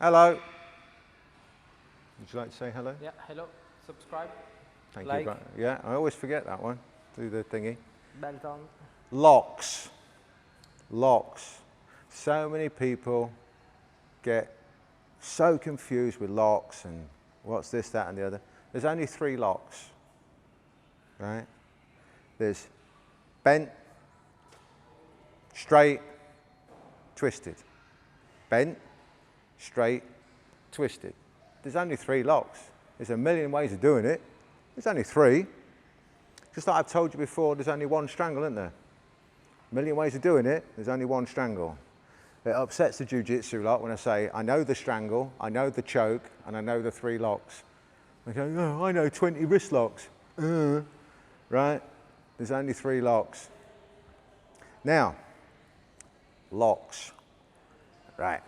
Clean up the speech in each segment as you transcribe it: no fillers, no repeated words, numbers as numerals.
Hello. Would you like to say hello? Yeah, hello. Subscribe. Thank like. you. Yeah, I always forget that one. Do the thingy. Belt on. Locks. Locks. So many people get so confused with locks and what's this, that, and the other. There's only 3 locks, right? There's bent, straight, twisted. Bent, straight, twisted. There's only 3 locks. There's a million ways of doing it. There's only 3. Just like I've told you before, there's only 1 strangle, isn't there? A million ways of doing it, there's only 1 strangle. It upsets the jiu-jitsu lot when I say, I know the strangle, I know the choke, and I know the 3 locks. They go, oh, I know 20 wrist locks. Right? There's only 3 locks. Now, locks. Right.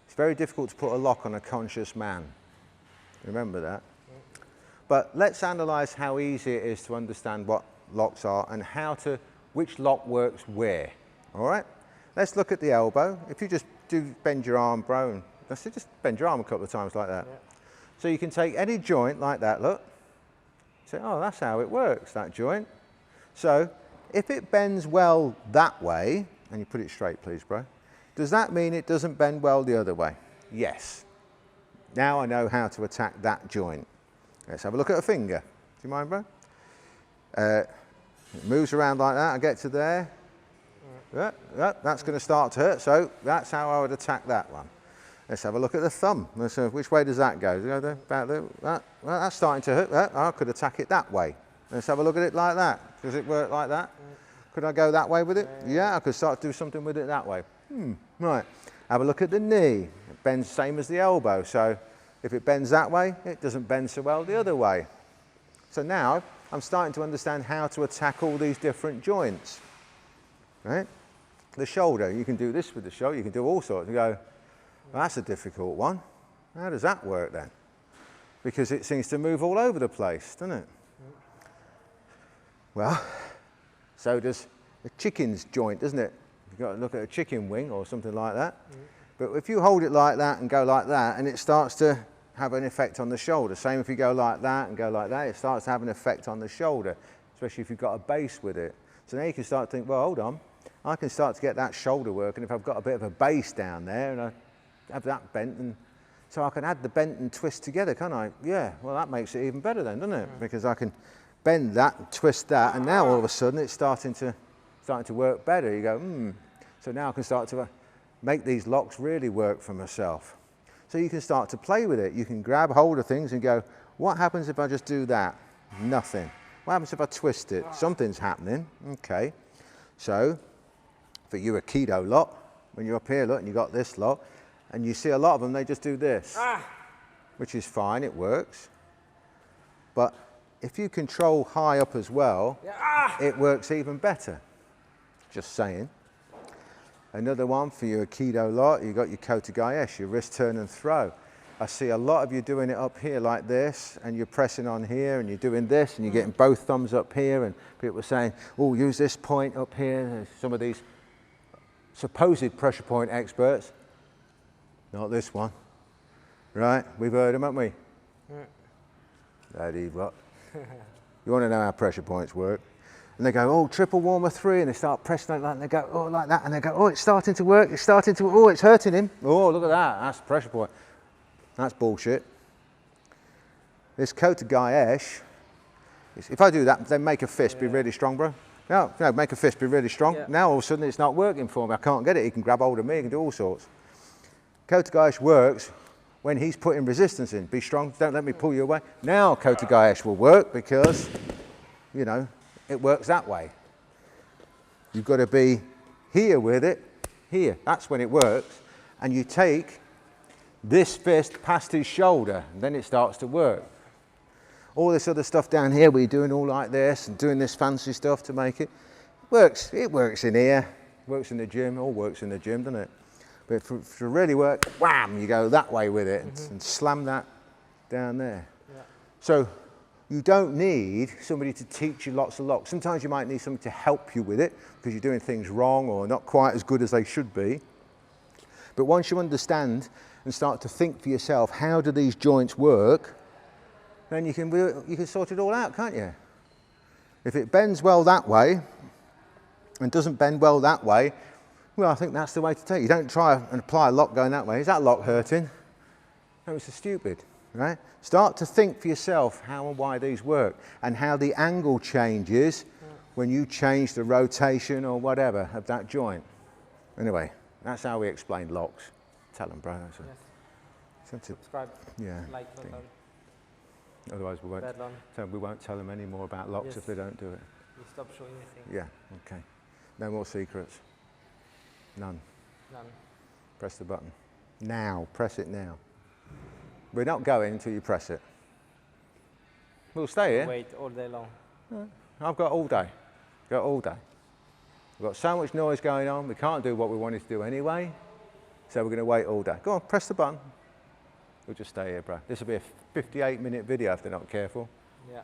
It's very difficult to put a lock on a conscious man. Remember that? But let's analyse how easy it is to understand what locks are and which lock works where. All right? Let's look at the elbow. If you just bend your arm, bro, and that's it, just bend your arm a couple of times like that. Yeah. So you can take any joint like that, look. Say, oh, that's how it works, that joint. So if it bends well that way, and you put it straight, please, bro, does that mean it doesn't bend well the other way? Yes. Now I know how to attack that joint. Let's have a look at a finger. Do you mind, bro? It moves around like that. I get to there. That's going to start to hurt, so that's how I would attack that one. Let's have a look at the thumb. Which way does that go? Well, that's starting to hurt. I could attack it that way. Let's have a look at it like that. Does it work like that? Could I go that way with it? Yeah, I could start to do something with it that way. Right. Have a look at the knee. It bends the same as the elbow, so if it bends that way, it doesn't bend so well the other way. So now I'm starting to understand how to attack all these different joints. Right? The shoulder, you can do this with the shoulder, you can do all sorts. You go, well, that's a difficult one. How does that work then? Because it seems to move all over the place, doesn't it? Well, so does a chicken's joint, doesn't it? You've got to look at a chicken wing or something like that. But if you hold it like that and go like that, and it starts to have an effect on the shoulder. Same if you go like that and go like that, it starts to have an effect on the shoulder, especially if you've got a base with it. So now you can start to think, well, hold on, I can start to get that shoulder working if I've got a bit of a base down there and I have that bent, and so I can add the bent and twist together, can't I? Yeah, well, that makes it even better then, doesn't it? Because I can bend that and twist that, and now all of a sudden it's starting to work better. You go, so now I can start to make these locks really work for myself. So you can start to play with it. You can grab hold of things and go, what happens if I just do that? Nothing. What happens if I twist it? Something's happening. Okay. So for you a keto lot, when you're up here, look, and you got this lot, and you see a lot of them, they just do this, which is fine, it works. But if you control high up as well, it works even better. Just saying. Another one for your keto lot, you got your kotegaeshi, your wrist turn and throw. I see a lot of you doing it up here like this, and you're pressing on here, and you're doing this, and you're getting both thumbs up here, and people are saying, oh, use this point up here. Some of these supposed pressure point experts, not this one, right? We've heard them, haven't we? Daddy, what? You want to know how pressure points work? And they go, oh, triple warmer 3, and they start pressing like that, and they go, oh, like that, and they go, oh, it's starting to work, oh, it's hurting him. Oh, look at that, that's pressure point. That's bullshit. This kotegaeshi, if I do that, then make a fist be really strong, bro. No, make a fist be really strong. Yeah. Now all of a sudden it's not working for me, I can't get it. He can grab hold of me, he can do all sorts. Kotegaeshi works when he's putting resistance in. Be strong, don't let me pull you away. Now kotegaeshi will work because, you know, it works that way. You've got to be here with it, here. That's when it works. And you take this fist past his shoulder, and then it starts to work. All this other stuff down here where you're doing all like this and doing this fancy stuff to make it works. It works in here, works in the gym, all works in the gym, doesn't it? But to really work, wham, you go that way with it and slam that down there. Yeah. So you don't need somebody to teach you lots of locks. Sometimes you might need somebody to help you with it because you're doing things wrong or not quite as good as they should be. But once you understand and start to think for yourself, how do these joints work, then you can sort it all out, can't you? If it bends well that way and doesn't bend well that way, well, I think that's the way to take it. You don't try and apply a lock going that way. Is that lock hurting? No, it's stupid, right? Start to think for yourself how and why these work and how the angle changes when you change the rotation or whatever of that joint. Anyway, that's how we explain locks. Tell them, bro. Yes. Subscribe. Yeah. Like button. Otherwise, we won't tell them any more about locks if they don't do it. You stop showing anything. Yeah. Okay. No more secrets. None. None. Press the button. Now. Press it now. We're not going until you press it. We'll stay here. Wait all day long. I've got all day. Got all day. We've got so much noise going on, we can't do what we wanted to do anyway, so we're going to wait all day. Go on, press the button. We'll just stay here, bro. This will be a 58-minute video if they're not careful. Yeah.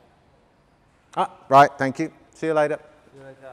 Ah, right, thank you. See you later. See you later.